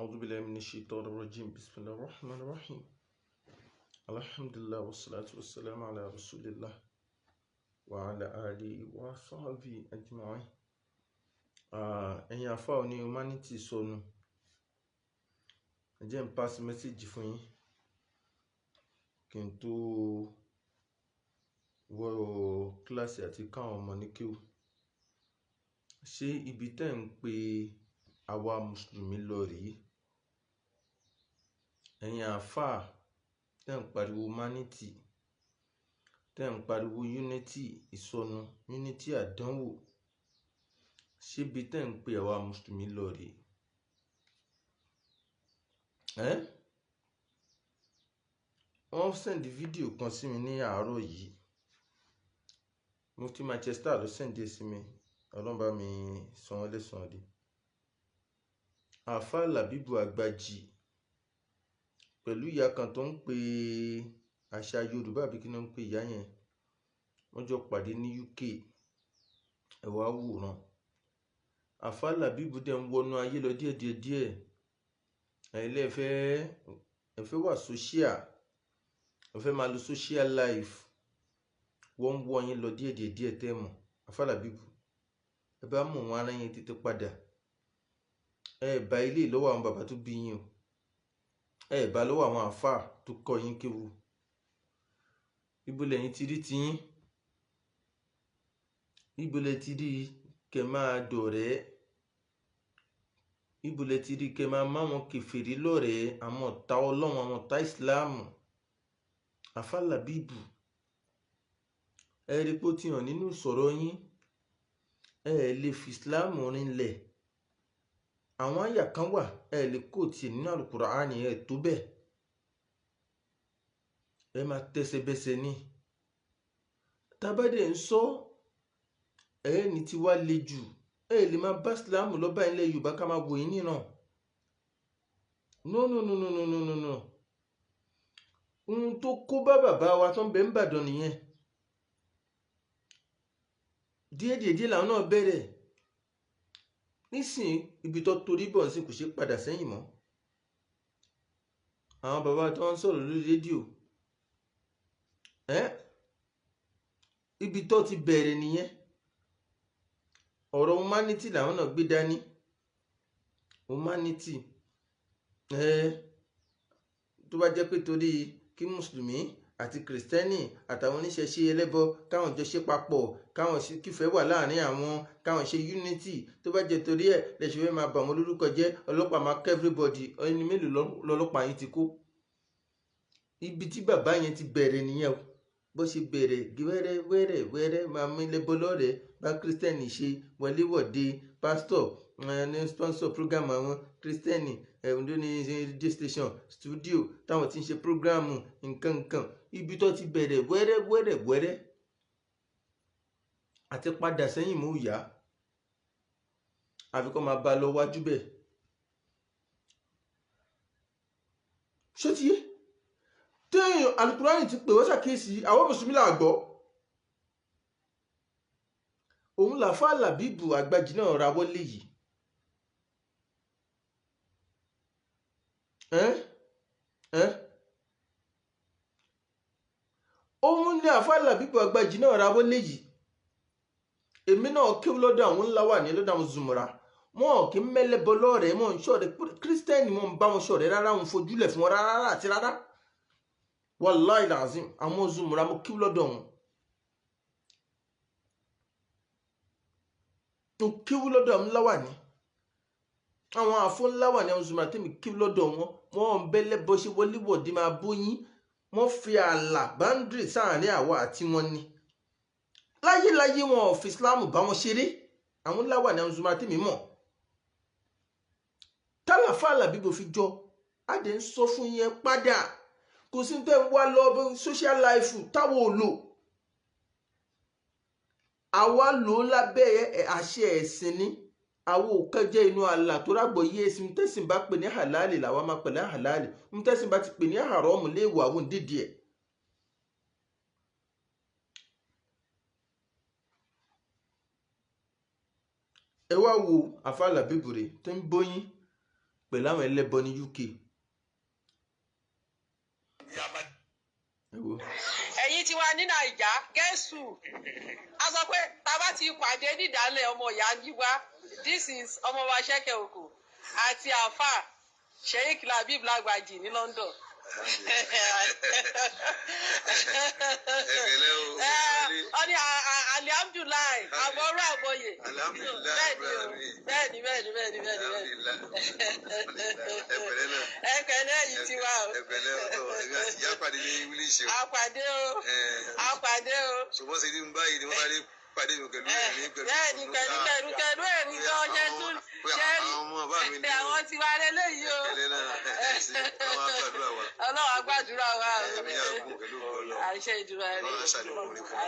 أعوذ بالله من الشيطان الرجيم بسم الله الرحمن الرحيم الحمد لله والصلاة والسلام على رسول الله وعلى آله وصحبه أجمعين. Ẹ̀yin àfá òní humanity sọnù, ẹ jẹ́ n pass message fún yín kí n tó wọ kíláàsì àti káwọn ọmọ ní kéwú. Ṣé ibi tẹ́ ń pe àwa mùsùlùmí lọ rèé? Ẹ̀yin àfá tẹ́ ń pariwo humanity, tẹ́ ń pariwo unity ìsọnù, unity àdánwò, ṣé ibi tẹ́ ń pe àwa mùsùlùmí lọ rèé? Wọ́n send fídíò kan sí mi ní àárọ̀ yìí. Mufti Manchester ló send sí mi, Ọlọ́run bá mi san wọ́n lẹ́san rí. Àfá Làbíbù Àgbàjì pẹ̀lú ìyá kan tó ń pe àṣà Yorùbá àbí kí ni wọ́n ń pe ìyá yẹn, wọ́n jọ pàdé ní UK. Ẹ wá wòran. Àfá Làbíbù dẹ̀ ń wọnú ayé lọ díẹ̀díẹ̀. Ẹ fẹ́ wà social, ẹ fẹ́ máa lo social life, wọ́n ń wọ́ yín lọ díẹ̀díẹ̀ tẹ́ mọ̀. Àfá Làbíbù, ẹ bá mọ̀ wọn ara yín tètè padà. Ẹ bá ilé lọ́wọ́ àwọn bàbá tó bí yín o, ẹ bá lọ́wọ́ àwọn àfá tó kọ́ yín kéwú. Ibo lẹ̀yin ti rí tiyín? Ibo lẹ ti rí kẹ máa dọ̀rẹ́? Ibo lẹ ti rí kẹ máa máwọn kèfèrí lọ́rẹ̀ẹ́, àwọn ọ̀tá Ọlọ́run, àwọn ọ̀tá Ìsìláàmù? Àfá Làbíbù, ẹ rí pé ó ti hàn nínú ìsọ̀rọ̀ yín, ẹ lè fi Ìsìláàmù rinlẹ̀. Àwọn àyà kan wà ẹ lè kó tiẹ̀ nínú Al-Qur'ani, ẹ tó bẹ́ẹ̀. Ẹ máa tẹsẹ̀bẹsẹ̀ ní. Tábàdẹ̀ ń sọ ẹni tí wá le jù, ẹ lè máa bá Ìsìláàmù lọ bá ilẹ̀ Yorùbá ká máa wò yín níran. No. Ohun tó kó bá bàbá wa tó ń bẹ ń bàdàn nìyẹn. Díẹ̀díẹ̀ làwọn náà bẹ̀rẹ̀. Nísìn ibi tó torí bọ̀ sí kò ṣe padà sẹ́yìn mọ́. Àwọn bàbá tó ń sọ̀rọ̀ lórí rédíò, ibi tó ti bẹ̀rẹ̀ nìyẹn. Ọ̀rọ̀ humanity làwọn náà gbé dání. Humanity. Tó bá jẹ́ pé torí kí mùsùlùmí àti kìrìsìtẹ́nì àtàwọn oníṣẹ̀ṣe ẹlẹ́bọ káwọn jọ ṣe papọ̀, káwọn kífẹ́ wà láàrin àwọn, káwọn ṣe unity, tó bá jẹ́ torí ẹ̀ lẹ́ṣẹ̀ fẹ́ máa bà wọn lórúkọ jẹ́, ọlọ́pàá máa kọ́ everybody. Ẹni mélòó lọ́lọ́pàá yín ti kó? Ibi tí bàbá yẹn ti bẹ̀rẹ̀ nìyẹn o. Bó ṣe bẹ̀rẹ̀ wẹ́rẹ́ máa mú ilé bọ́ lọ́rẹ̀ẹ́, bá kìrìsìtẹ́nì ṣe wọléwọ̀de, pásítọ̀ ní sponsor program àwọn kìrìsìtẹ́nì, ẹ̀rùndó ní radio station, studio táwọn ti ń ṣe program nǹkan. Ibi tó ti bẹ̀rẹ̀ wẹ́rẹ́ àti padà sẹ́yìn mú ìyá. Àfikọ́ máa bá lọ wájú bẹ́ẹ̀. Ṣé ti yé? Téèyàn Al-Qur'ani ti pè wọ́n ṣàkíyèsí, àwọn mùsùlùmí là gbọ́. Òun làfá Làbíbù Àgbàjì náà ra wọlé yìí. Òun ni àfá Làbíbù Àgbàjì náà ra wọlé yìí. Èmi náà kéwú lọ́dọ̀ àwọn ńlá wà ní lọ́dọ̀ àwọn zùmùrà. Wọn kì í mẹ́lẹ́bọ lọ́rẹ̀ẹ́, wọn ń ṣọ̀rẹ́ kírísítẹ́nì, wọn ń bá wọn ṣọ̀rẹ́ rárá, wọn fojúlẹ̀ fún wọn rárá àti rárá. Wallahi lazim, àwọn zùmùrà mo kéwú lọ́dọ̀ wọn. Mo kéwú lọ́dọ̀ àwọn ńlá wà ní. Àwọn àfọ́ ńlá wà ní àwọn zùmùrà tèmi kéwú lọ́dọ̀ wọn. Wọ́n ń bẹ́lẹ́bọ ṣe wọléwọ̀de máa bóyín. Wọ́n fi ààlà boundary sáàrin àwa àti wọn ni. Láyé wọn ò fi Ìsìláàmù bá wọn ṣeré. Àwọn ńlá wà ní àwọn zùmùrà tèmi mọ̀. Tálàfá Làbíbù fi jọ, a dẹ̀ ń sọ fún yẹn padà. Kò sí tẹ́ ń wá lọ social life táwọn ò lò. Àwa lò lábẹ́ àṣẹ ẹ̀sìn ni. Àwọn òkànjẹ́ inú àlà tó rágbọ̀ yé ẹ̀sìn tẹ́sìn bá pè ní halali làwa máa pè ní halali. Tẹ́sìn bá ti pè ní haramu léèwọ̀ àwọn dídì ẹ̀. Ẹ wá wo àfá Làbíbù rẹ̀ tó ń bóyín pẹ̀lú àwọn ẹlẹ́bọ ní UK. ẹ̀yin tí wà ní Naija gẹ̀ẹ́sù a sọ pé tàbá ti pàdé nídàálẹ̀ ọmọ ìyá jíwá this is ọmọ wa Ṣẹ́kẹ̀ Òkò àti àfà Sheikh Labib Lagbaji ní London. Ọni alihamdulilayi àbọrú àbọyè bẹ́ẹ̀ni ẹkẹlẹ yìí ti wá o àpàdé o. ṣùgbọ́n ṣe ní báyìí ni wọ́n bá lè pàdé mi pẹ̀lú ẹ̀rí pẹ̀lú ẹ̀rí gan ọjọ́ tún ṣe àwọn tí wà lélẹ́yìí o. Ọlọ́run á gbàdúrà wa àṣẹ ìdúrà rẹ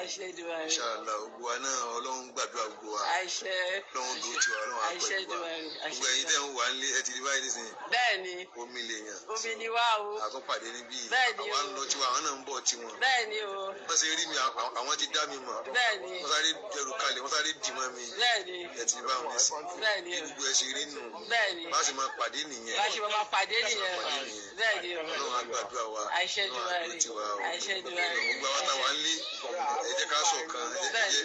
àṣẹ ìdúrà rẹ. Inshallah gbogbo wa náà Ọlọ́run gbàdúrà gbogbo wa. Àṣẹ Ọlọ́run dúró tiwa Ọlọ́run á pẹ̀lú wa. Gbogbo ẹ̀yin tẹ́ ń wà nílé ẹ ti rí báyìí nísìnyí. Bẹ́ẹ̀ni omi lè yàn. omi ni wá o. àtúnpàdé níbí. Bẹ́ẹ̀ni o àwa ń lọ tiwa àwọn náà ń bọ̀ tiwọn. Bẹ́ẹ̀ni o. wọ́n ṣe rí mi àwọn ti dá mi mọ̀. Bẹ́ẹ̀ni. wọ́n sáré dẹrù kalẹ̀ wọ́n sáré dì mọ́ mi. Bẹ́ẹ̀ni. ẹ ti bá wọn sí. Bẹ́ẹ̀ni o. gbogbo ẹ ṣe rí nù. Bẹ́ẹ̀ni. bá a ṣe máa pàdé nìyẹn. bá a ṣe máa pàdé nìyẹn. Bẹ́ẹ̀ni o. Ọlọ́run á gbàdúrà wa. àṣẹ ìdúrà rẹ àṣẹ ìdúrà rẹ. gbogbo àwọn táwa ń lé ẹ jẹ́ ká ṣọ̀kan ẹ jẹ́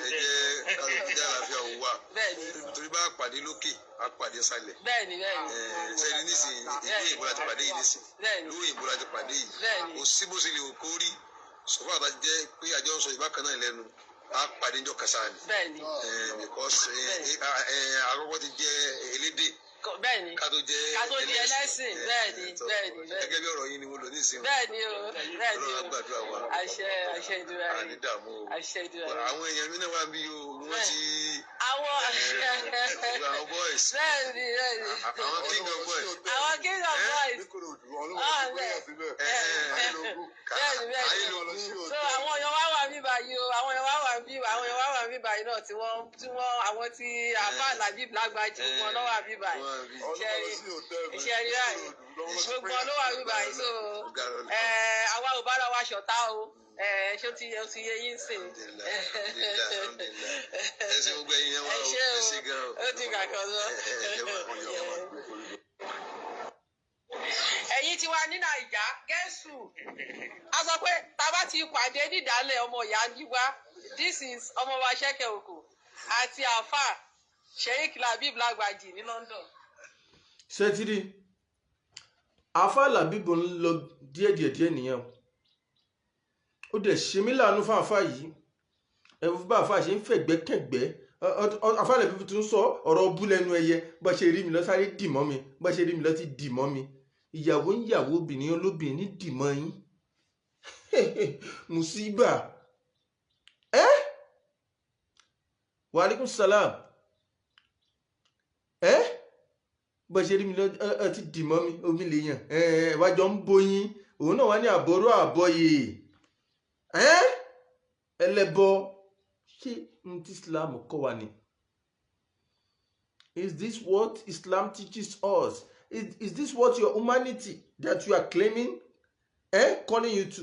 kálukú jẹ́ àlàáfíà òun wà. Bẹ́ẹ̀ni. torí bá a pàdé lókè a pàdé sálẹ̀. Bẹ́ẹ̀ni. sẹ́ni nísìnyí ìlú ìbò láti pàdé yìí nísìnyí. Bẹ́ẹ̀ni. ìlú ìbò láti pàdé yìí. Bẹ́ẹ̀ni. kò sí bó ṣe lè kó rí sọfún àtàjẹ jẹ́ pé àjọ ń sọ ìbákan náà lẹ́nu a pàdé ńjọ́ kẹsà ni. Bẹ́ẹ̀ni. because àkọ́kọ́ ti jẹ́ elédè. Bẹ́ẹ̀ni. ká tó jẹ́ ẹlẹ́sìn. Bẹ́ẹ̀ni. gẹ́gẹ́ bí ọ̀rọ̀ yín ni mo lò nísìnyí. Bẹ́ẹ̀ni o. Ọlọ́run á gbàdúrà wa. àṣẹ ìdúrà rẹ àní dààmú o. àṣẹ ìdúrà rẹ. àwọn èèyàn mi náà wà bí o wọ́n ti. àwọn boys. Bẹ́ẹ̀ni. àwọn king of boys. àwọn king of boys. Bẹ́ẹ̀ni. so àwọn èèyàn wá wà mí báyìí o àwọn èèyàn wá wà mí báyìí náà tí wọ́n àwọn tí àbá Labib Lagbaji wọn náà wà mí báyìí iṣẹ́ rí báyìí gbogbo ló wà mí báyìí so àwa ò bára wa ṣọ̀tá o ṣé ó ti yẹ yín sìn. ẹ ṣe gbogbo ẹ̀yin yẹn wá o ẹ ṣe gan o. ó ti kàkọ́ lọ. ẹ̀yin tí wà ní Naija gẹ̀ẹ́sù a sọ pé tàbá ti pàdé nídàálẹ̀ ọmọ ìyá jíwá this is ọmọ wa Ṣẹ́kẹ̀ Òkò àti àfà Sheikh Labib Lagbaji ní London. ṣé ti rí àfà Labib ń lọ díẹ̀díẹ̀ nìyẹn ó dẹ̀ ṣe mí láàánú fún àfà yìí ẹ̀rù bá àfà ṣe ń fẹ̀gbẹ́kẹ̀gbẹ́ àfà Labib tún sọ ọ̀rọ̀ bú lẹ́nu ẹyẹ bá ṣe rí mi lọ sáré dì mọ́ mi bá ṣe rí mi lọ ti dì mọ́ mi ìyàwó ń yàwó obìnrin olóbìnrin ní dì mọ́ yín musiba wàhálíkùn salam bá ṣe rí mi lọ ti dì mọ́ mi omi lè yàn wájọ ń bóyin òun náà wá ní àbọ̀rọ̀ àbọ̀yè ẹlẹ́bọ ṣé n tí Islam kọ́ wa ni. Is this what Islam teaches us? Is this what your humanity that you are claiming calling you to?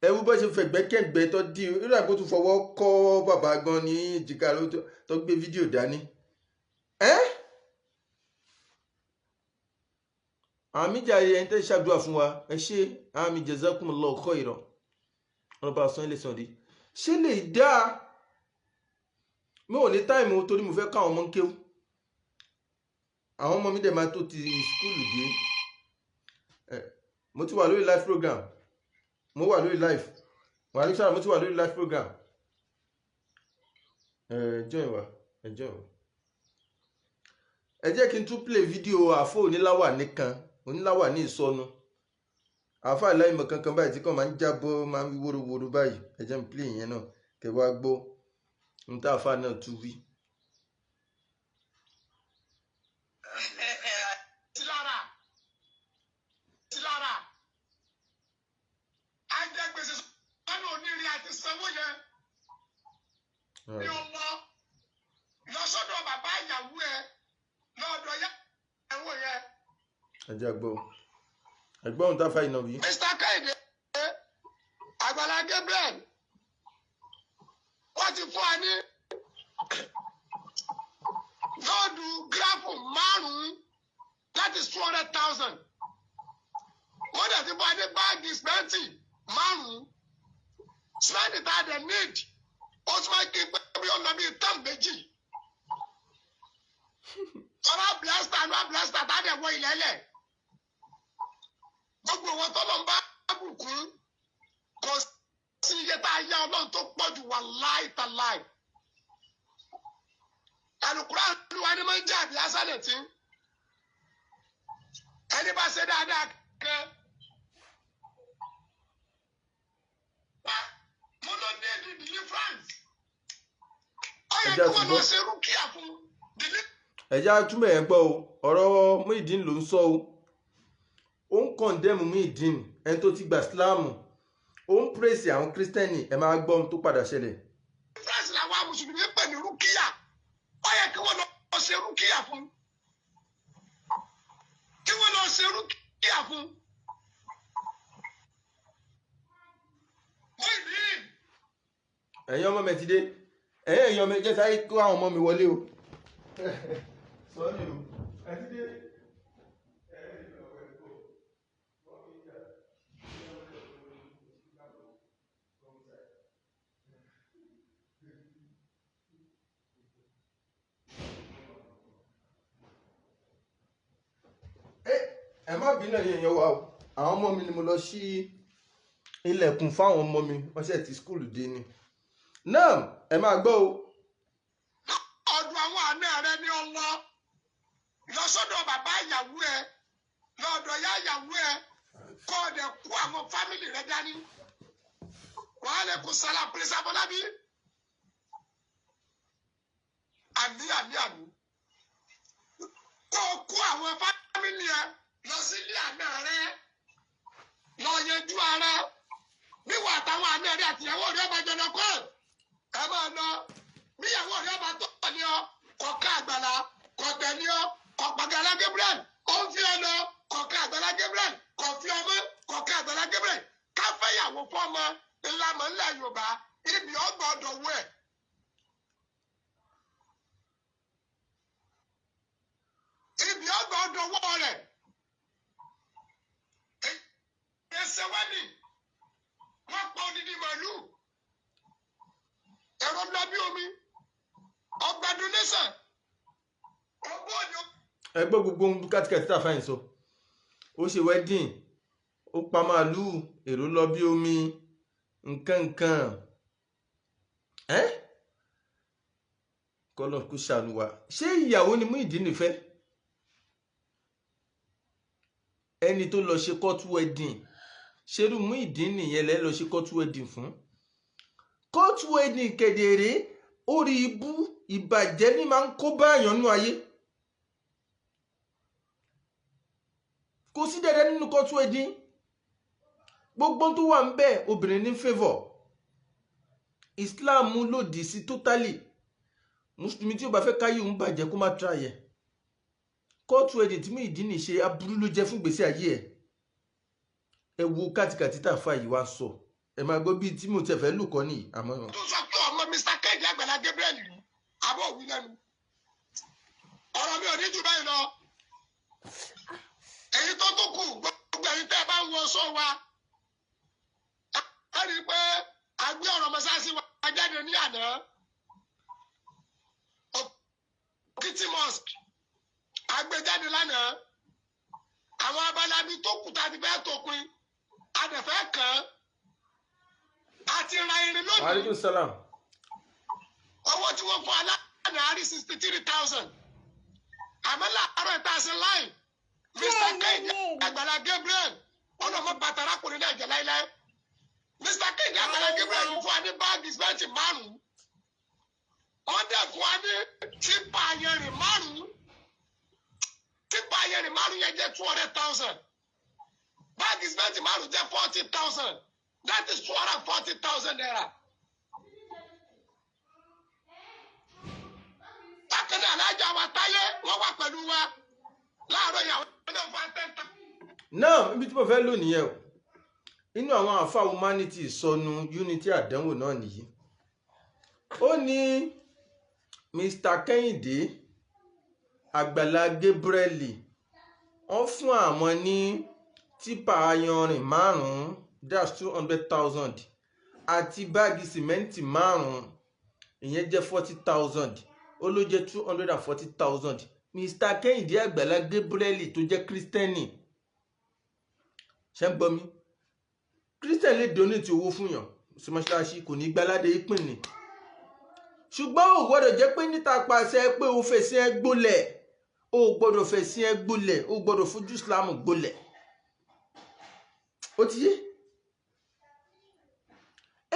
Ẹ̀wù bá ṣe fẹ̀gbẹ́kẹ̀gbẹ́ tó di irú àgbo tó fọwọ́ kọ́ bàbá gan ní ìjìká tó gbé fídíò dání. Àmì jàre ẹni tẹ́ ṣàdúrà fún wa ẹ ṣe àmì jazakumullahu khairan ọlọ́ba ọ̀sán ilé sàn rí. Ṣé lè dáa? Mi ò ní táìmù torí mo fẹ́ káwọn ọmọ ń kéwú. Àwọn ọmọ mi dẹ̀ máa tó ti skúlù dé. Mo ti wà lórí live program. Mo wà lórí live. Wà ní sára mo ti wà lórí live program. Join wa. Join wa. Ẹ jẹ́ kí n tún play fídíò àfọ oníláwà nìkan. Oníláwà ní ìsọnù. Àfọ aláìmọ̀ kankan báyìí tí kò máa ń jábọ́ máa ń wí wóróworó báyìí. Ẹ jẹ́ n play ìyẹn náà. Kẹ́ wá gbọ́. N tá àfọ náà tún wí. Ní ọmọ lọ́sọ́dọ̀ bàbá ìyàwó ẹ lọ́dọ̀ ìyàwó yẹ. Ẹ jẹ́ gbọ́. Ẹgbọ́n tá fà iná bí. Mr. Kẹ́hìndé Àgbàlá Gabriel wọ́n ti fún wa ní góòdù gíráfù 5 that is 200,000. Wọ́n dẹ̀ ti bọ́ adé báàgì sìmẹ́ǹtì 5. Sìmẹ́ǹtì tá a dẹ̀ need. Ó tún máa kí pé bí ó lọ bí tán méjì. Ọ̀rọ̀ blaster tá a dẹ̀ wọ ilẹ̀ lẹ̀. Gbogbo wọn tó lọ ń bá bùkún kò sí iye tá a yá Ọlọ́run tó pọ̀ jù wallahi tallahi. Al-Qur'an Olúwa ni máa ń jẹ́ àbí asálẹ̀ tí. Ẹni bá ṣe dáadáa kẹ́. Mo lọ ní èdè deliverance. Ó yẹ kí wọ́n lọ ṣe rúkìá fún deliverance. Ẹ̀já túmọ̀ ẹ̀ gbọ́ o, ọ̀rọ̀ Muyideen ló ń sọ o. Ó ń kọ̀ndẹ́mù Muyideen ẹni tó ti gba Ìsìláàmù. Ó ń pèsè àwọn kírísítẹ́nì ẹ̀ máa gbọ́ ohun tó padà ṣẹlẹ̀. France làwọn mùsùlùmí pè ní rúkìá. Ó yẹ kí wọ́n lọ ṣe rúkìá fún. Kí wọ́n lọ ṣe rúkìá fún. Muyideen. Ẹ̀yin ọmọ mi ti dé. Ẹ̀yin ọmọ mi jẹ́ sáré kó àwọn ọmọ mi wọlé o. Sọ́ni o, ẹ ti dé. Ẹ má bínú ẹ̀yin èèyàn wa o, àwọn ọmọ mi ni mo lọ sí ilẹ̀kùn fáwọn ọmọ mi wọ́n ṣe ti skúlù dé ni. Náà ẹ máa gbọ́ o. Ọdún àwọn àna rẹ ní ọlọ lọ sọ́dọ̀ bàbá ìyàwó ẹ lọ́dọ̀ ya ìyàwó ẹ kó o dẹ̀ kó àwọn fámìlì rẹ dání. Wàhálà kò sálà pèsè àbọ̀lábí. Àmì. Kó o kó àwọn fámìlì ẹ lọ sí ilé àna rẹ lọ yanjú ara. Bí wà táwọn àna rẹ àtìyàwó rẹ bá jọ lọ kọ́ ẹ máa lọ. Bí ìyàwó rẹ bá tó ní ọ kọ̀ọ̀ká àgbàlá kọ̀ọ̀tẹ̀ ní ọ kọ̀ọ̀pàgàlá Gabriel ó ń fi ọ lọ kọ̀ọ̀ká àgbàlá Gabriel kọ̀ọ̀fí ọmọ kọ̀ọ̀ká àgbàlá Gabriel káfẹ́yàwó fọ́mọ ìlànà ńlẹ̀ Yorùbá ibi ọgbọ̀dọ̀ wẹ̀. Ibi ọgbọ̀dọ̀ wọ̀ rẹ̀ ẹsẹ̀ wẹ́nì wọ́n pọ̀ odidi màlúù ẹ̀rọ ńlá bí omi ọgbà donation ọgbọ́n ọ̀yọ́. Ẹ gbọ́ gbogbo ohun kátikẹ́tì tá a fáyín sọ. Ó ṣe wedding, ó pa màálù, èrò lọ bí omi, nǹkan. Kọ́lọ̀ kó ṣàánú wa. Ṣé ìyàwó ni Muyideen fẹ́? Ẹni tó lọ ṣe court wedding. Ṣerú Muyideen nìyẹn lẹ́ lọ ṣe court wedding fún? Court wedding kedere orí ibú ìbàjẹ́ ní máa ń kó báyàn nú ayé. Kò sí dẹ̀dẹ̀ nínú court wedding. Gbogbo tó wà ń bẹ̀ obìnrin ní favour. Islam lòdì sí totally. Mùsùlùmí tí ó bá fẹ́ káyé òun bàjẹ́ kó má try ẹ̀. Court wedding tí Muyideen ṣe aburú ló jẹ́ fún gbèsè ayé ẹ̀. Ẹ wo kàtìkàtì tá a fà yìí wá sọ. Ẹ máa gbọ́ bíi tí mo tẹ̀ fẹ́ lù kọ́ nìyí àmọ́. Tó sọ pé ọmọ Mr. Kẹ́hìndé Àgbàlá Gabriel rí abọ́ òwú lẹ́nu. Ọ̀rọ̀ mi ò ní jù báyìí lọ. Èyí tó kù gbogbo ẹ̀yin tẹ́ ẹ bá ń wo sọ wa. Ẹ rí i pé a gbé ọ̀rọ̀ mọ́sáàsì wa jáde ní àná. Òkìtì mosque a gbé jáde lánàá. Àwọn abalabi tó kù tá a ti fẹ́ tó pin. A dẹ̀ fẹ́ kàn án. Àti ra irin lónìí. Aleykum salaam. Owó tí wọ́n fún aláàánú àárí 63,000. Àmọ́ láàárọ̀ ìta sí láì. Mr. Kẹ́hìndé Àgbàlá Gabriel ọlọ́mọ bàtàrà kò ní náà jẹ láíláí. Mr. Kẹ́hìndé Àgbàlá Gabriel fún wa ní báàgì sìmẹ́ǹtì 5. Wọ́n dẹ̀ fún wa ní tipa ayẹ̀rìn 5. Tipa ayẹ̀rìn 5 yẹn jẹ́ 200,000. Báàgì sìmẹ́ǹtì 5 jẹ́ 40,000. That is 240,000 naira. Bákan náà alájà wa Táyé wọ́n wà pẹ̀lú wa láàárọ̀ ìyàwó náà fún àtẹ́ntà. Náà ibi tí mo fẹ́ lò nìyẹn o. Inú àwọn àfáà humanity sọnù unity àdánwò náà nìyí. Ó ní Mr. Kẹ́hìndé Àgbàlá Gabriel wọ́n fún àwọn ní tipa ayanrìn 5 that's 200,000 àti báàgì sìmẹ́ǹtì 5 ìyẹn jẹ́ 40,000 ó ló jẹ́ 240,000. Mr. Kẹ́hìndé Àgbàlá Gabriel tó jẹ́ kírísítẹ́nì ṣe ń gbọ́ mi, kírísítẹ́nì lè donate owó fún yàn sí mọ́ṣáláṣí kò ní gbáládé ìpín ni, ṣùgbọ́n ò gbọ́dọ̀ jẹ́ pé níta pàṣẹ pé o fèsì ẹ gbólẹ̀, o gbọ́dọ̀ fèsì ẹ gbólẹ̀, o gbọ́dọ̀ fojú Islam gbólẹ̀. Ó ti yé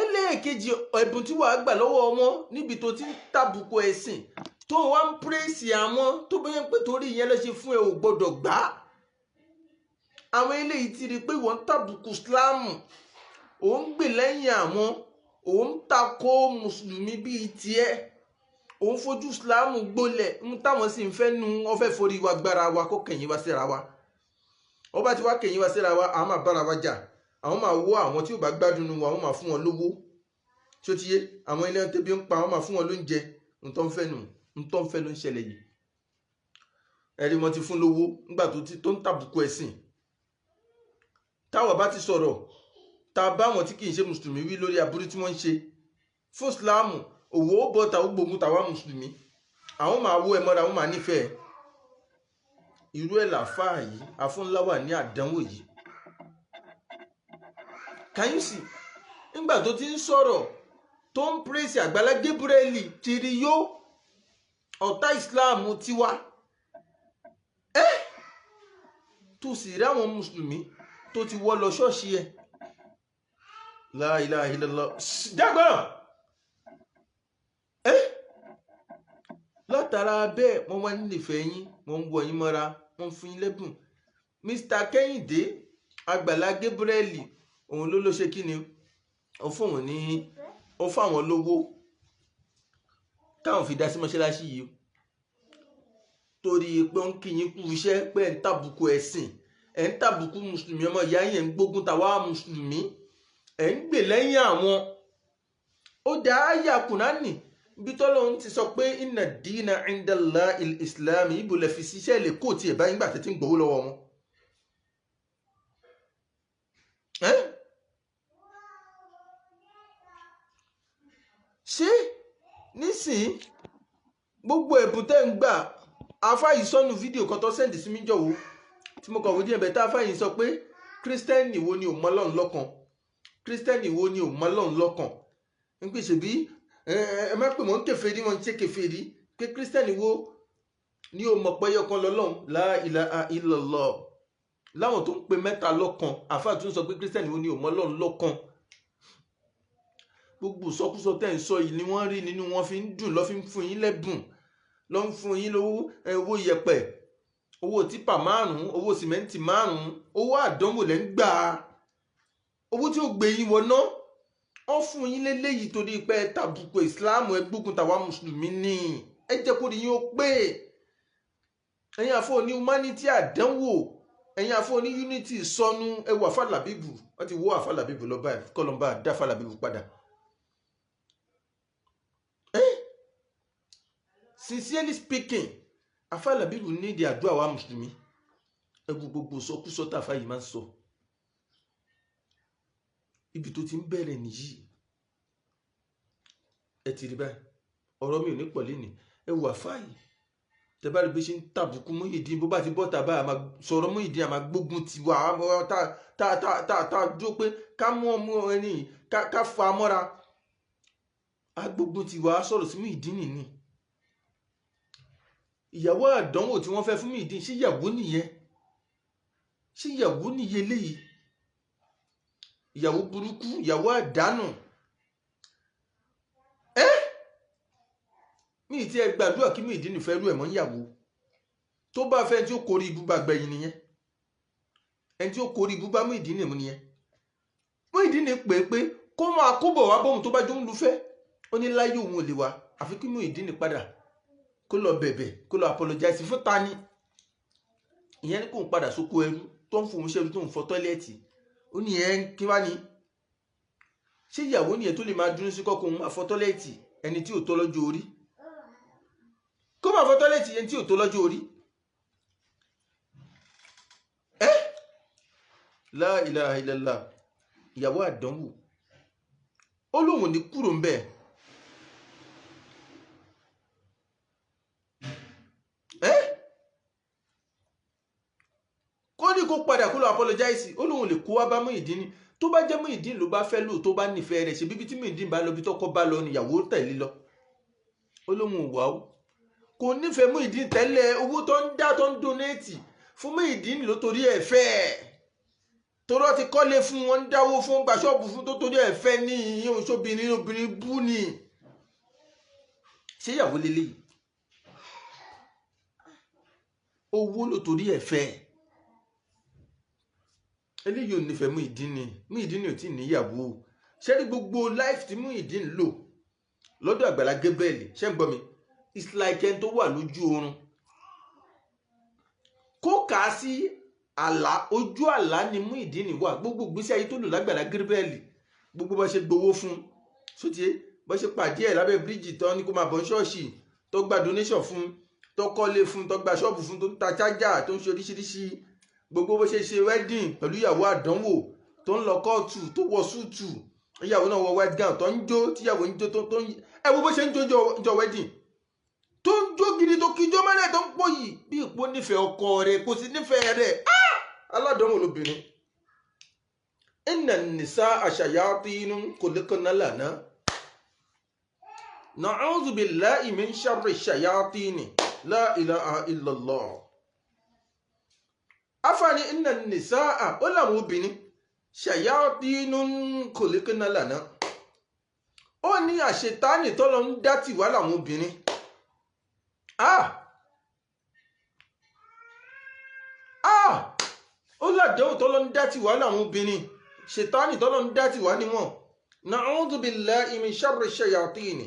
ẹlẹ́ẹ̀kejì ẹ̀bùn tí wàá gbà lọ́wọ́ wọn níbi tó ti ń tàbùkù ẹ̀sìn tó wá ń pírẹ́sì àwọn tó bẹ́ẹ̀ pé torí ìyẹn ló ṣe fún ẹ ò gbọ́dọ̀ gbà á. Àwọn eléyìí ti rí i pé wọ́n ń tàbùkù Islam, òun gbè lẹ́yìn àwọn, òun takò mùsùlùmí bíi tiẹ̀, òun fojú Islam gbólẹ̀ ń táwọn sì ń fẹ́ nu wọ́n fẹ́ forí wa gbára wa kó kẹ̀yìn wá síra wa. Wọ́n bá ti wá kẹ̀yìn wá síra wa àwọn máa bára wa jà, àwọn máa wọ́ àwọn tí ò bá gbádùn nu wa àwọn máa fún wọn lówó tí ó ti yé, àwọn ilé tẹ́bí ń pa àwọn máa fún wọn lóúnjẹ, ntọ́ ń fẹ́ nù, ntọ́ ń fẹ́ ló ń ṣẹlẹ̀ yìí. Ẹ̀rí wọn ti fún lówó nígbà tó ń tàbùkù ẹ̀sìn. Táwa bá ti sọ̀rọ̀ tá a bá wọn tí kì í ṣe mùsùlùmí wí lórí aburú tí wọ́n ń ṣe fún ìsìláàmù, òwò ó bọ́ ta ó gbógun tàwa mùsùlùmí, àwọn máa wó ẹ mọ́ra, àwọn máa nífẹ̀ẹ́. Irú ẹ̀ làfáà yìí afúnláwà ní àdánwò yìí. Can you see? Nígbà tó ti ń sọ̀rọ̀ tó ń praise Àgbàlá Gabriel tìrì yó ọ̀tá ìsìláàmù tiwa tó sì rí àwọn mùsùlùmí tó ti wọ́ lọ ṣọ́ọ̀ṣì ẹ̀. La ilaha illallah jágbọ́n látara bẹ́ẹ̀ wọ́n wá nífẹ̀ẹ́ yín, wọ́n ń wọ yín mọ́ra, wọ́n ń fún yín lẹ́bùn. Mr. Kẹ́hìndé Àgbàlá Gabriel òun ló ṣe kí ni ó fún wọn ní ó fún àwọn lówó táwọn fi dá sí mọ́ṣáláṣí yìí torí pé ó ń kí yín kú iṣẹ́ pé ẹ̀ ń tàbùkù ẹ̀sìn, ẹ̀ ń tàbùkù mùsùlùmí, ọmọ ìyá yẹn ń gbógun tàwa mùsùlùmí, ẹ̀ ń gbè lẹ́yìn àwọn. Ó dá àyà Kùránì bí tọ́lọ́run ti sọ pé inna dina indallahi al-islam, ibo lẹ fi ṣiṣẹ́ lè kó tiẹ̀ báyìí nígbà tẹ́tí ń gbowó lọ́wọ́ wọn. Ṣé nísìnyí gbogbo ẹ̀bùn tẹ́ ń gbà, afáyí sọ́nù fídíò kan tó sẹ́ndì sí mi jọ̀wọ́ tí mo kọ̀wé díẹ̀ bẹ́ẹ̀ tá afáyí sọ pé kírísítẹ́nì wo ni ò mọ Ọlọ́run lọ́kan, kírísítẹ́nì wo ni ò mọ Ọlọ́run lọ́kan, ń pèsè bí ẹ má pè wọ́n kèfèrí, wọ́n ń ṣe kèfèrí, pé kírísítẹ́nì wo ni ò mọ̀ pé ẹyọkan lọ́lọ́run, la ilaha illallah. Láwọn tó ń pe mẹ́ta lọ́kan, àfáà tún sọ pé kírísítẹ́nì wo ni ò mọ Ọlọ́run lọ́kan. Gbogbo sọkúsọ tẹ́ ń sọ yìí ni wọ́n rí nínú wọn fi ń dùn, lọ́ fi ń fún yín lẹ́bùn, lọ́ ń fún yín lówó, owó yẹ̀pẹ̀, owó típà 5, owó sìmẹ́ǹtì 5, owó àdánwò lẹ́ ń gbà, owó tí ó gbé yín wọná. Wọ́n fún yín léléyìí torí pé tàbùkù ìsìláàmù ẹ gbógun tàwa mùsùlùmí ni. Ẹ jẹ́ kó rí yín ó pé ẹ̀yin àfọ ní humanity àdánwò, ẹ̀yin àfọ ní unity sọnù. Ẹ wo Àfà Làbíbù, wọ́n ti wó Àfà Làbíbù lọ báyìí, kọ́lọ́mbà dá Àfà Làbíbù padà. Sincerely speaking, Àfà Làbíbù ní ìdí àdúrà wa mùsùlùmí. Ẹ wo gbogbo sọkúsọ tàfà yìí máa ń sọ. Ibi tó ti ń bẹ̀rẹ̀ nìyí, ẹ ti rí báyìí, ọ̀rọ̀ mi ò ní pọ̀ lẹ́nìí. Ẹ wo àfáà yìí, tẹ bá rí bí ṣe ń tàbùkù Muyideen, bó bá ti bọ́ tàbá àmà sọ̀rọ̀ Muyideen, àmà gbógun ti wà tá dúró pé ká mú ọmọ ẹni ká fa mọ́ra, agbógun ti wà sọ̀rọ̀ sí Muyideen nìní. Ìyàwó àdánwò tí wọ́n fẹ́ fún Muyideen, ṣé ìyàwó nìyẹn? Ṣé ìyàwó nìyẹn léyìí? Ìyàwó burúkú, ìyàwó àdánù. Mi ti ẹ gbàdúrà kí Muyideen fẹ́ rú ẹ̀ mọ́ ìyàwó. Tó bá fẹ́ tí ó kórí ibú bá gbẹ̀yìn nìyẹn. Ẹni tí ó kórí ibú bá Muyideen mú nìyẹn. Muyideen pè pé kó máa kóbọ̀ wá bóun tó bá jó ń lufẹ́. Ó ní láyé òun ò lè wá, àfi kí Muyideen padà kó lọ bẹ̀bẹ̀, kó lọ apologize fún tani. Ìyẹn ní kó ń padà sóko ẹrú tó ń fòun ṣẹ́rú tó ń fọ tọ́ílẹ̀tì. Ó ní ẹ̀ kí wá ní. Ṣé ìyàwó nìyẹn tó lè máa dúró sí kọ́kọ́ òun máa fọ tọ́ílẹ̀tì ẹni tí ò tó lọ́jọ́ orí? Kó máa fọ tọ́ílẹ̀tì ẹni tí ò tó lọ́jọ́ orí. la ilaha illallah ìyàwó àdánwò ó lóun ní kúrò ń bẹ̀ kó ní kó padà kó lọ apologize ó lóun lè kó wá bá Muyideen tó bá jẹ́ Muyideen ló bá fẹ́ lò tó bá nífẹ̀ẹ́ rẹ̀ ṣe bíbí tí Muyideen bá lọ bí tọ́kọ bá lọ níyàwó tẹ̀lé lọ ó lóun wà ó kò nífẹ̀ẹ́ Muyideen tẹ́lẹ̀ owó tó ń dá tó ń donate fún Muyideen ló torí ẹ̀ fẹ́ torọ́ ti kọ́lé fún wọn ń dáwó fún gba ṣọ́ọ̀bù fún tó torí ẹ̀ fẹ́ ní ìyẹn òṣòbìnrin obìnrin bú ni ṣé ìyàwó lélẹ̀ owó ló torí ẹ̀ fẹ́ eléyìí ò nífẹ̀ẹ́ Muyideen ò tí níyàwó ṣé ní gbogbo life tí Muyideen lò lọ́dọ̀ Àgbàlá Gabriel ṣé ń gbọ́ mi it's like ẹni tó wà lójú oorun kó kà á sí àlá ojú àlá ni Muyideen wà gbogbo gbèsè ayé tó lò lágbàlá Gabriel gbogbo bá ṣe gbowó fún sótíé bá ṣe pàdé ẹ̀ lábẹ́ bíríìjì tán ní kó máa bọ̀ ṣọ́ọ̀ṣì tó gba donation fún tó kọ́lé fún tó gba ṣọ́ọ̀bù fún tó ń ta chájà tó ń ṣe oríṣiríṣi gbogbo bó ṣe ṣe wedding pẹ̀lú ìyàwó àdánwò tó ń lọ kóòtù tó wọ súùtù ìyàwó náà wọ white gown tó ń jó tíyàwó ń jó tó ń ẹ wo bó ṣe ń jó jọ wedding tó ń jó gidi tó kíjọ mọ́lẹ̀ tó ń pọ̀ yìí bí ìpó nífẹ̀ẹ́ ọkọ rẹ̀ kò sí nífẹ̀ẹ́ rẹ̀ aládánwò lóbìnrin inna nisaa shayatin khuliqna lana na'udhu billahi min sharri shayatin la ilaha illallah afani inna nisaa ó làwọn obìnrin shayatin khuliqna lana ó ní àṣetánì tọ́lọ ń dá tìwá làwọn obìnrin ó ládánwò tọ́lọ ń dá tìwá làwọn obìnrin ṣètánì tọ́lọ ń dá tìwá níwọ̀n na'udhu billahi min sharri shayatin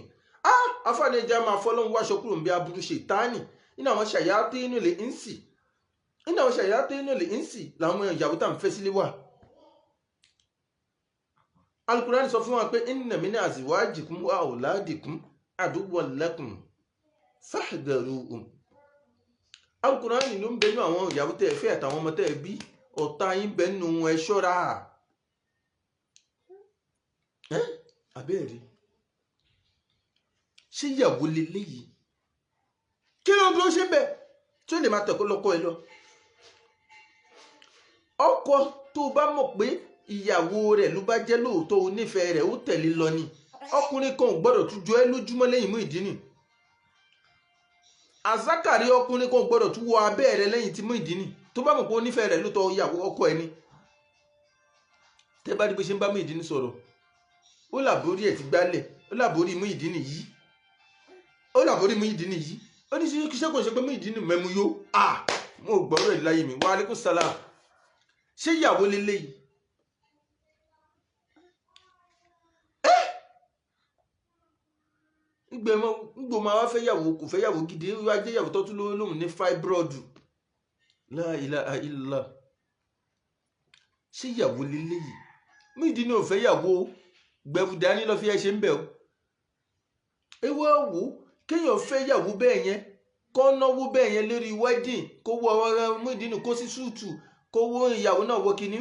afáàní ẹja máa fọ́lọ́hún wáṣọ kúrò ń bí aburú ṣètánì nínú àwọn shayatinu lil insi nínú àwọn shayatinu lil insi làwọn ìyàwó tá à ń fẹ́ sílé wà. Al-Qur'an sọ fún wa pé inna min azwajikum wa awladikum aduwwan lakum fahdharuhum. Al-Qur'an ló ń bẹnu àwọn ìyàwó tẹ́ ẹ fẹ́ àtàwọn ọmọ tẹ́ ẹ bí ọ̀tá yín bẹnu ẹ ṣọ́ra abẹ́ẹ̀rí ṣé ìyàwó leléyìí kí ló dúró ṣe bẹ́ẹ̀ tí ó lè máa tẹ̀kọ́ lọ́kọ́ ẹ lọ ọkọ tó bá mọ̀ pé ìyàwó rẹ̀ ló bá jẹ́ lóòótọ́ onífẹ̀ẹ́ rẹ̀ ó tẹ̀lé lọ ni ọkùnrin kan ò gbọ́dọ̀ tún jọ ẹ́ lójúmọ́ lẹ́yìn Muyideen àzákàrí ọkùnrin kan ò gbọ́dọ̀ tún wọ abẹ́ rẹ̀ lẹ́yìn tí Muyideen tó bá mọ̀ pé onífẹ̀ẹ́ rẹ̀ lóòótọ́ ìyàwó ọkọ ẹni tẹ́ bá rí bó ṣe ń bá Muyideen sọ̀rọ̀ ó làbórí ẹ̀ ti gbálẹ̀ ó làbórí Muyideen yìí ó làbórí Muyideen yìí ó ní ṣe kò ṣe pé Muyideen mẹ́mu yó mo gbọ́rọ̀ ẹ̀ láyé mi wa alaikum salam ṣé ìyàwó leléyìí gbò máa wá fẹ́ yàwó kò fẹ́ yàwó gidi wá jẹ́ yàwó tó tún lóhùn ní fibroid la ilaha illallah ṣé ìyàwó leléyìí Muyideen ò fẹ́ yàwó gbẹ̀wù dání lọ fi ẹ ṣe ń bẹ̀ o ewu àwò kéèyàn fẹ́ yàwó bẹ́ẹ̀ yẹn kó náwó bẹ́ẹ̀ yẹn lórí wedding kó wọ ọ̀rọ̀ Muyideen kó sí súùtù kó wọ ìyàwó náà wọ kíní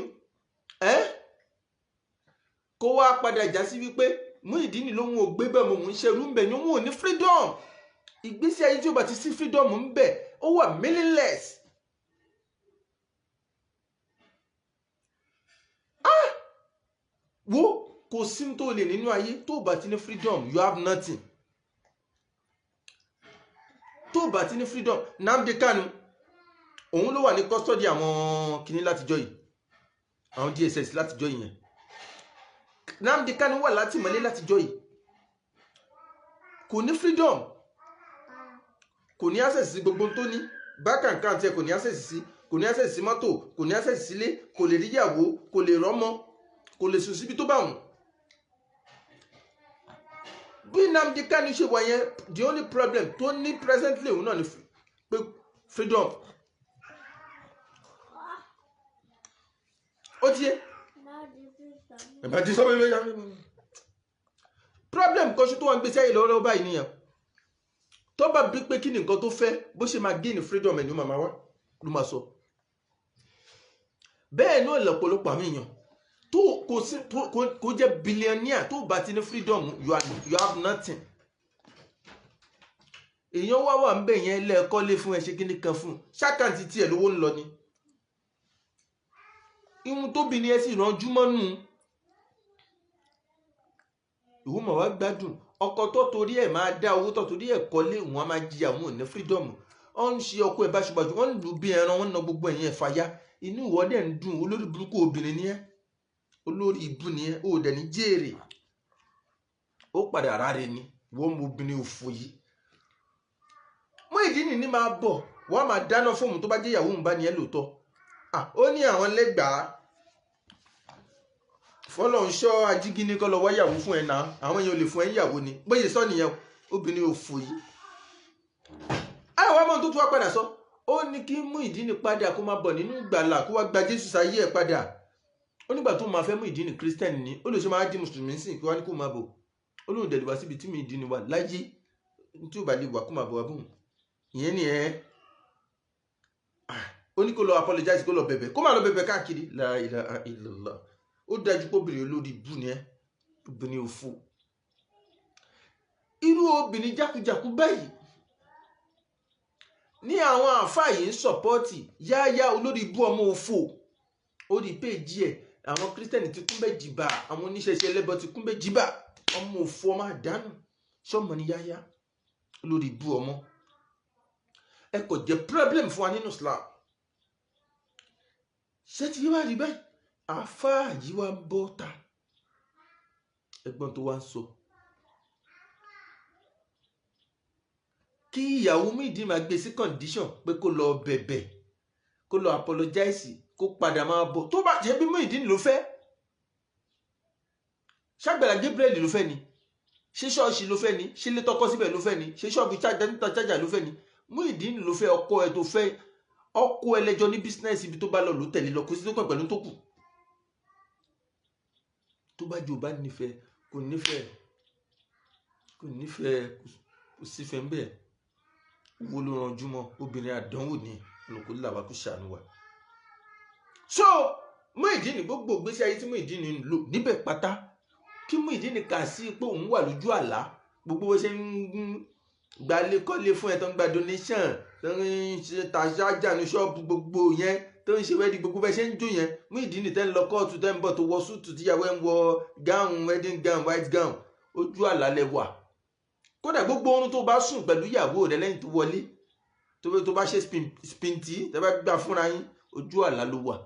kó wá padà já sí wípé Muyideen lóhun ò gbé bẹ́ẹ̀ mọ̀ ń ṣerú ń bẹ̀ ni òun ò ní freedom ìgbésí ayé tí ó bá ti sí freedom ń bẹ̀ ó wà meaningless. Wo kò sí tó lè nínú ayé tó bá ti ní freedom you have nothing. Tó bá ti ní freedom Nnamdi Kanu òun ló wà ní custody àwọn kìíní látijọ́ yìí àwọn DSS látijọ́ yìí yẹn Nnamdi Kanu wà látìmọ́lé látijọ́ yìí kò ní freedom kò ní access sí gbogbo tó ní bank account ẹ kò ní access sí kò ní access sí mọ́tò kò ní access sílé kò lè ríyàwó kò lè rọ́mọ kò lè sùn síbi tó bá wọn. Bí Nnamdi Kanu ṣe wà yẹn the only problem tó ní presently òun náà ni pé freedom ó ti yé problem kan ṣe tó wọn gbèsè ayé lọ́wọ́lọ́wọ́ báyìí nìyẹn tó bá bí pé kí ni nǹkan tó fẹ́ bó ṣe máa gain freedom ẹni màmá wa ló máa sọ bẹ́ẹ̀ náà lọ́pọ̀lọpọ̀ àwọn èèyàn tó kò jẹ́ billionaire tó bá ti ní freedom you have nothing. èèyàn wà ń bẹ̀ yẹn lẹ́ẹ̀kọ́ lé fún ẹ ṣe kíní kan fún ṣákàǹtì tiẹ̀ lówó ń lọ ni ihun tóbi ni ẹ sì ránjú mọ́nú ìwúmọ̀ wá gbádùn ọkọ tó torí ẹ̀ máa dá owó tó torí ẹ̀ kọ́lé wọn á máa jìyà wọn ò ní freedom wọ́n ń ṣe ọkọ ẹ̀ báṣubàṣu wọ́n ń lù bí ẹran wọ́n ń na gbogbo ẹ̀yìn ẹ̀ fàyà inú ìwọ́dẹ̀ ń dùn olórí burúkú obìnrin ni ẹ́ olórí ìbú ni ẹ́ ó dẹ̀ ní jèrè ó padà ráre ni wọ́n mú obìnrin òfò yìí Muyideen ní máa bọ̀ wọ́n máa dáná fóònù tó bá jẹ́ ìyàwó ń bá ní ẹ́ lóòótọ́ ó ní àwọn lẹ́gbàá fọlọ́nṣọ́ ajígíní kọ́ lọ wáyàwó fún ẹ náà àwọn èèyàn ò lè fún ẹ yàwó ni bóyá sọ nìyẹn obìnrin òfò yìí àwọn ọmọ tó tún wá padà sọ ó ní kí Muyideen padà kó máa bọ̀ nínú ìgbàlà kó wá gba Jésù sáyé ẹ̀ padà ó nígbà tó máa fẹ́ Muyideen Christian ní ó lè ṣe máa di mùsùlùmí sìn kí wá ní kó máa bọ̀ ó lóun dẹ̀ lè wá síbi tí Muyideen wà láyé tí ò bá lè wà kó máa bọ̀ wá bùn ìyẹn ni ó ní kó lọ apologize kó lọ bẹ̀bẹ̀ kó má lọ bẹ̀bẹ̀ káàkiri la ilaha illallah ó dájú pé obìnrin olórí bù ni obìnrin òfò irú obìnrin jákujàku báyìí ní àwọn àáfàá yìí ń sọpọ́ọ̀tì yáyá olórí bú ọmọ òfò ó rí péjì ẹ̀ àwọn kírísítẹ́nì ti kún bẹ́ẹ̀ jìbà àwọn oníṣẹ̀ṣẹ̀ ẹlẹ́bọ ti kún bẹ́ẹ̀ jìbà ọmọ òfò ọmọ àdánù sọmọ ní yáyá olórí bú ọmọ ẹ kò jẹ́ problem fún wa nínú Islam ṣé ti wá rí báyìí àáfàá yìí wá ń bọ́ ta ẹ̀gbọ́n tó wá ń sọ kí ìyàwó Muyideen máa gbé sí condition pé kó lọ bẹ̀bẹ̀ kó lọ apologize kó padà máa bọ̀ tó bá jẹ́ bí Muyideen ló fẹ́ ṣàgbàlá Gabriel ló fẹ́ ni ṣé ṣọ́ọ̀ṣì ló fẹ́ ni ṣé ilé tọkọ síbẹ̀ ló fẹ́ ni ṣé ṣọ́ọ̀bù níta chájà ló fẹ́ ni Muyideen ló fẹ́ ọkọ ẹ tó fẹ́ ọkọ ẹlẹ́jọ́ ní business ibi tó bá lọ ló tẹ̀lé lọ kó sí tó kàn pẹ̀lú tó kù tó bá jù bá nífẹ̀ẹ́ kò nífẹ̀ẹ́ kò sífẹ̀ẹ́ ń bẹ̀ wo ló ranjú mọ́ obìnrin àdánwò ní olùkó làwà kó ṣàánú wa. so Muyideen gbogbo ìgbésí ayé tí Muyideen ń lò níbẹ̀ pátá kí Muyideen kà sí pé òun wà lójú àlá gbogbo bó ṣe ń gbalé kọ́lé fún ẹ tó ń gba donation tó ń ṣe tàṣájà ní ṣọ́ọ̀bù gbogbo yẹn tó ń ṣe wẹ́ẹ́dì gbogbo bẹ́ẹ̀ ṣe ń jó yẹn Muyideen tẹ́ ń lọ kóòtù tẹ́ ń bọ̀ tó wọ súùtù tíyàwó ẹ̀ ń wọ gáùn wedding gown white gown ojú àlá lẹ wà kódà gbogbo oorun tó bá sùn pẹ̀lú ìyàwó rẹ lẹ́yìn tó wọlé tó bá ṣe spinti tẹ́ bá gbà fúnra yín ojú àlá ló wà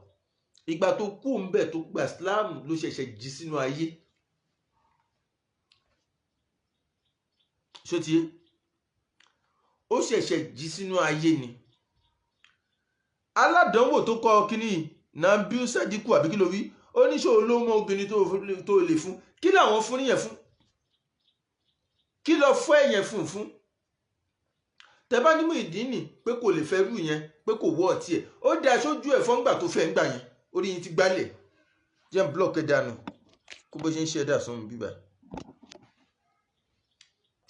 ìgbà tó kú ń bẹ̀ tó gba Islam ló ṣẹ̀ṣẹ̀ jí sínú ayé ṣótiyé ó ṣẹ̀ṣẹ̀ jí sínú ayé ni aládánwò tó kọ kíní Nabil Sadiku àbí kí ló wí ó ní ṣòro ló mọ obìnrin tó lè fún kí làwọn fún níyẹn fún kí lọ fún ẹ̀yẹn fún tẹ́ bá ní Muyideen pé kò lè fẹ́ rú yẹn pé kò wọ́ ọtí ẹ̀ ó dá aṣojú ẹ̀ fọ́ngbà tó fẹ́ ń gbà yẹn orí yín ti gbálẹ̀ jẹ́ block ẹ̀ dànù kó bó ṣe ń ṣe ẹ̀dá sọ́run bíbá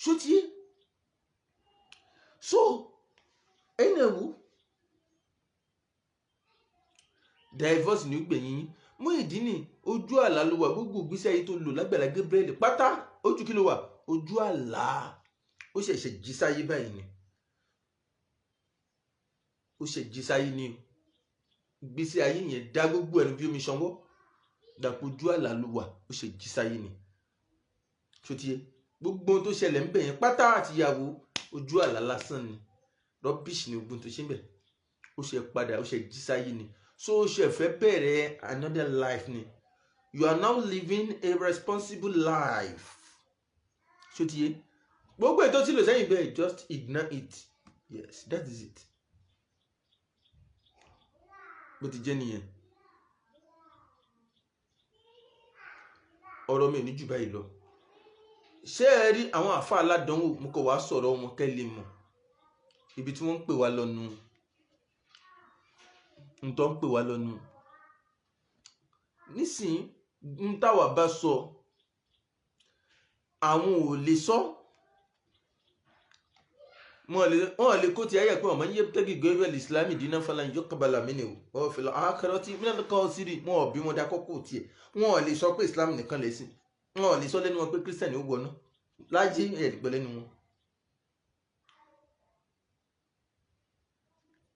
ṣótiyé so ẹ̀yìn ẹ̀wò divorce ní gbẹ̀yìn Muyideen ojú àlá ló wà gbogbo ìgbésí ayé tó lò lágbàlá Gabriel pátá ojú kí ló wà ojú àlá ó ṣẹ̀ṣẹ̀ jí sáyé báyìí ni ó ṣe jí sáyé ni ìgbésí ayé yẹn dá gbogbo ẹnu bí omi ṣanwó dàpọ̀ ojú àlá ló wà ó ṣe jí sáyé ni ṣótiyé gbogbo ohun tó ṣẹlẹ̀ ń bẹ̀ yẹn pátá àtìyàwó ojú àlá lásán ni rubbish ni gbogbo tó ṣe ń bẹ̀ ó ṣe padà ó ṣe jí sáyé ni so ó ṣe fẹ́ bẹ̀rẹ̀ another life ni you are now living a responsible life ṣótiyé gbogbo ètò tí lò sẹ́yìn bẹ́ẹ̀ just ignore it yes that is it bó ti jẹ́ nìyẹn ọ̀rọ̀ mi ò ní jù báyìí lọ ṣé ẹ rí àwọn àfa aládánwò mo kọ̀ wá sọ̀rọ̀ wọn kẹ́ lè mọ̀ ibi tí wọ́n ń pè wá lọ́nu ntọ́ ń pè wá lọ́nu nísìnyí ń táwa bá sọ àwọn ò lè sọ wọ́n lè kó ti ayé pé ọmọ yẹ tẹ́gì gẹ́gẹ́ ìsìlámì dínà fọlá ìjọ kabala mi ni o fi lọ àkàrọ̀ tí mílíọ̀nù kan sí rí wọn bí wọn dákọ́ kó tiẹ̀ wọn lè sọ pé ìsìlámì nìkan lè sìn wọn lè sọ lẹ́nu wọn pé kírísítẹ̀nì ó wọná láyé ẹ̀ẹ́dìgbẹ́ lẹ́nu wọn.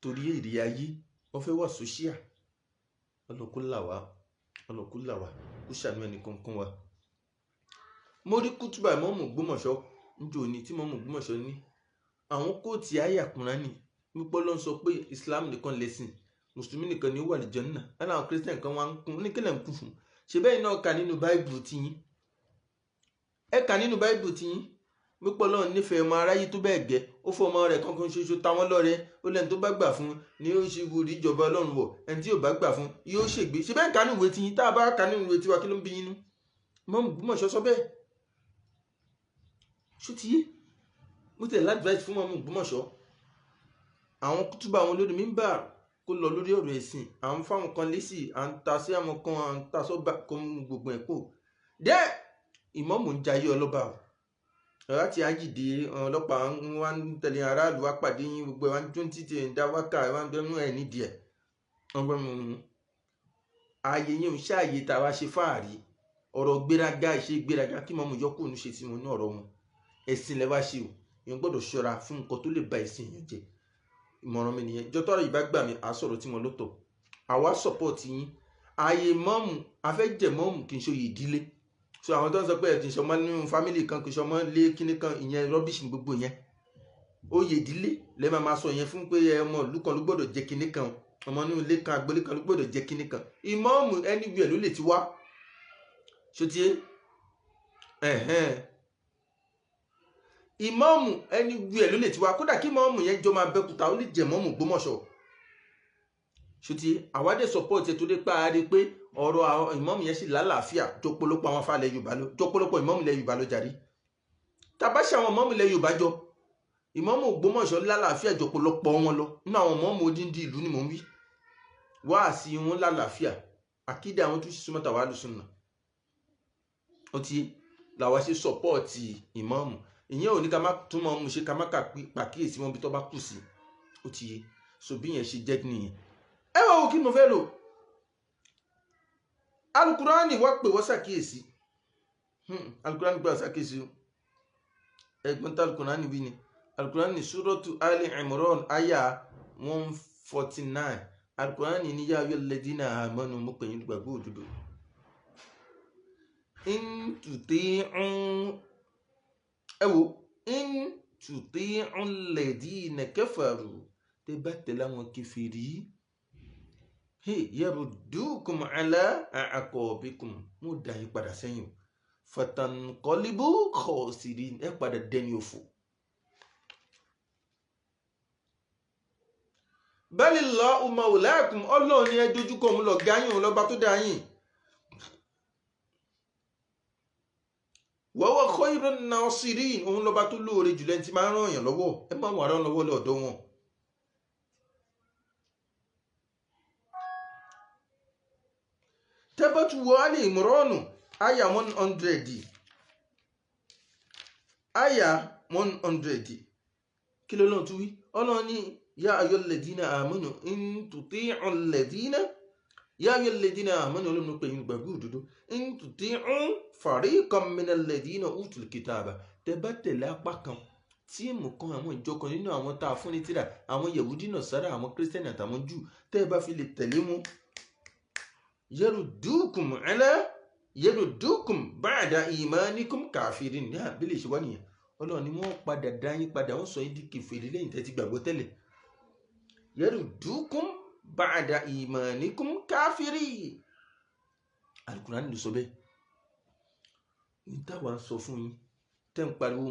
torí èrè ayé wọ́n fẹ́ wà sóṣíà ọlọ́kú là wá kó ṣàánú ẹnì kankan wa. mo rí kútùbà mọ́mù Ògbómọ̀ṣọ́ níjó ní tí mọ́mù Ògbómọ̀ṣọ́ ní àwọn kóòtù àyà Kùránì wípé ló ń sọ pé Islam nìkan lẹ́sìn mùsùlùmí nìkan ni ó wà lìjọ náà aláwọn kírísítẹ̀n kan wá ń kún ní kílẹ̀ ń kún fún ṣe bẹ́ẹ̀ náà kà nínú báìbù tiyín ẹ kà nínú báìbù tiyín wípé Ọlọ́run nífẹ̀ẹ́ ọmọ aráyé tó bẹ́ẹ̀ gẹ́ ó fọ ọmọ rẹ̀ kankan ṣoṣo táwọn lọ́rẹ ó lẹ́ni tó bá gbà fún ni ó ṣe wò rí ìjọba Ọlọ́run wọ̀ ẹni tí ò bá gbà fún yóò ṣègbé ṣe bẹ́ẹ̀ kà nínú ìwé tiyín tá a bá kà nínú ìwé tiwa kí ló ń bí yín nú mọ́mù Ògbómọ̀ṣọ́ sọ bẹ́ẹ̀ ṣó ti yé mo tẹ̀lé advice fún mọ́mù Ògbómọ̀ṣọ́ àwọn kútùbà àwọn olórí mi ń bà kó lọ lórí ọ̀rọ̀ ẹ̀sìn àwọn fáwọn kan lésì à ń ta sí àwọn kan à ń ta sọ́gbà kó gbogbo ẹ̀ pò dẹ́ ìmọ̀mù ń jayé ọlọ́ba o ọ̀rá tí ajídé ọlọ́pàá wá ń tẹ̀lé aráàlú wá pàdé yín gbogbo ẹ̀ wá ń tún títí ẹ̀ ń dá wákà ẹ̀ wá ń bẹ́ẹ̀ mú ẹ̀ nídìí ẹ̀ ọgbọ́n mi ààyè yín ò ṣáàyè tá a wá ṣe fáàrí ọ̀rọ̀ gbéraga ìṣe gbéraga kí mọ́mù yọkùn ní ṣe sí wọn ní ọ̀rọ̀ wọn ẹ̀sìn lẹ́wà ṣe o èèyàn gbọ́dọ̀ ṣọ́ra fún nǹkan tó lè ba ẹ̀sìn èèyàn jẹ́ ìmọ̀ràn mi nìyẹn jọ́tọ́rọ̀ yìí bá gbà mí à sọ̀rọ̀ tí wọ́n ló tọ̀ àwa support yín ààyè mọ́mù afẹ́jẹ̀ mọ́mù kì í ṣe oyè ìdílé so àwọn tó ń sọ pé ẹ̀ kì í ṣe ọmọ nínú family kan kì í ṣe ọmọ lé kíní kan ìyẹn rubbish ní gbogbo yẹn oyè ìdílé lẹ́ máa sọ yẹn fún pé ọmọ ìlú kan ló gbọ́dọ̀ jẹ́ kíní kan ọmọ nínú ilé kan agbolé kan ló gbọ́dọ̀ jẹ́ kíní kan ìmọ̀mù anywhere ló lè ti wá ṣòtíyé ìmọ̀mù ẹni gbé ẹ̀ ló lè ti wá kódà kí mọ̀mù yẹn jọ máa bẹ́kúta ó lè jẹ́ mọ̀mù Ògbómọ̀ṣọ́ ṣùtì àwádẹ́ support ẹ̀ tó dé parí pé ọ̀rọ̀ ìmọ̀mù yẹn sì lálàáfíà jọpọlọpọ̀ àwọn afálẹ̀ Yorùbá lọ jọpọlọpọ̀ ìmọ̀mù ilẹ̀ Yorùbá lọ jàrí tàbáṣe àwọn ìmọ̀mù ilẹ̀ Yorùbá jọ ìmọ̀mù Ògbómọ̀ṣọ́ lálàáfíà jọpọlọpọ̀ wọn lọ nínú àwọn ìmọ̀mù odindi ìlú ni mò ń wí wáàsí wọn lálàáfíà àkídà àwọn tó ṣe súnmọ́ta wà lùsùn náà ó ti làwọn ṣe support ìmọ̀mù ìyẹn ò ní ká má tún mọ́ mú ṣe ká má pàkíyèsí wọn bí tó bá kù sí ó ti yé so bí yẹn ṣe jẹ́ nìyẹn. ẹ wá wo kí mo fẹ́ lò alukurani wá pè wọ́n ṣàkíyèsí alukurani gbà ṣàkíyèsí ẹgbọ́n tá alukurani wí ni alukurani suratu Ali Imran aya 149 alukurani ní yá ayọ́ lẹ́dínà àmọ́nu mo pè yín gbàgbọ́ òdodo ẹ wo in tuti'u alladhina kafaru tẹ bá tẹ̀lé àwọn kèfèrí yaruddukum ala a'qabikum mo dá yín padà sẹ́yìn fatanqalibu khasirin ẹ padà dẹni òfò. balillahu mawlakum Ọlọ́run ni ẹ dojúkọ òun lọ gáyìn lọ́ba tó dá yín. wọ́wọ́ khairun nasirin òun lọ́ba tó lóore jùlọ tí máa ń ràn yàn lọ́wọ́ ẹ máa wà rán lọ́wọ́ lọ́dọ̀ wọn. tẹ́bọ̀tù wọ Ali Imran àyà 100 àyà 100 kí ló lọ́n tún wí Ọlọ́run ní yá ayyul ladina amanu in tuti'u alladina yá ayyul ladina amanu Ọlọ́run pé yín gbàgbé òdodo in tuti'u fariqan minal ladina utul kitaba tẹ́ bá tẹ̀lé apá kan tíìmù kan àwọn ìjọ kan nínú àwọn tá a fún ní tírà àwọn Yẹhudi Nasara àwọn kírísítẹ́nì àtàwọn Júù tẹ́ bá fi lè tẹ̀lé wọn yaruddukum ba'da imanikum kafirin ní àbílẹ̀ ìṣèwọ́ nìyẹn Ọlọ́run ni wọ́n padà dá yín padà wọ́n sọ yín di kèfèrí lẹ́yìn tẹ́ ti gbàgbọ́ tẹ́lẹ̀ yaruddukum ba'da imanikum kafirin Al-Qur'an ló sọ bẹ́ẹ̀ ní táwa ń sọ fún yín tẹ́ ń pariwo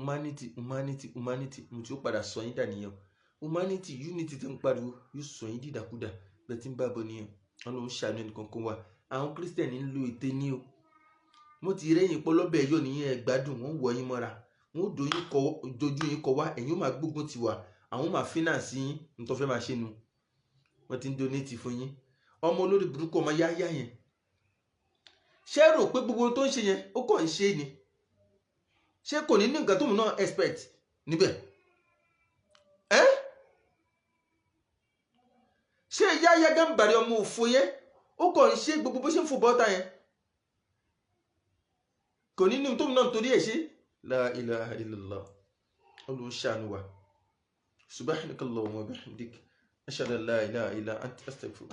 humanity mo tí ó padà sọ yín dà nìyẹn humanity unity tẹ́ ń pariwo yóò sọ yín dídàkudà bẹ́ẹ̀ tí ń bá bọ̀ nìyẹn Ọlọ́run ṣàánú ẹnì kankan wa àwọn kírísítẹ̀nì ń lo ète ní o mo ti rẹ́yìn pọlọ́bẹ̀ yọ nìyẹn ẹ gbádùn wọ́n wọ yín mọ́ra wọ́n dojú yín kọ wá ẹ̀yin ó máa gbógun ti wà àwọn máa fínàsì yín nítorí fẹ́ máa ṣe nu wọ́n ti ń donate fún yín ọmọ olórí burúkú ọmọ yáyá yẹn ṣé rò pé gbogbo tó ń ṣe yẹn ó kàn ń ṣe ni ṣé kò ní nǹkan tóun náà expect níbẹ̀ Yahya Gambari ọmọ òfò yẹn ó kàn ń ṣe gbogbo bó ṣe ń fò bọ́ta yẹn kò ní ní tó náà torí ẹ̀ ṣe la ilaha illallah olùṣàánú wa subhanakallahumma wa bihamdik ashhadu an la ilaha illa anta astaghfiruka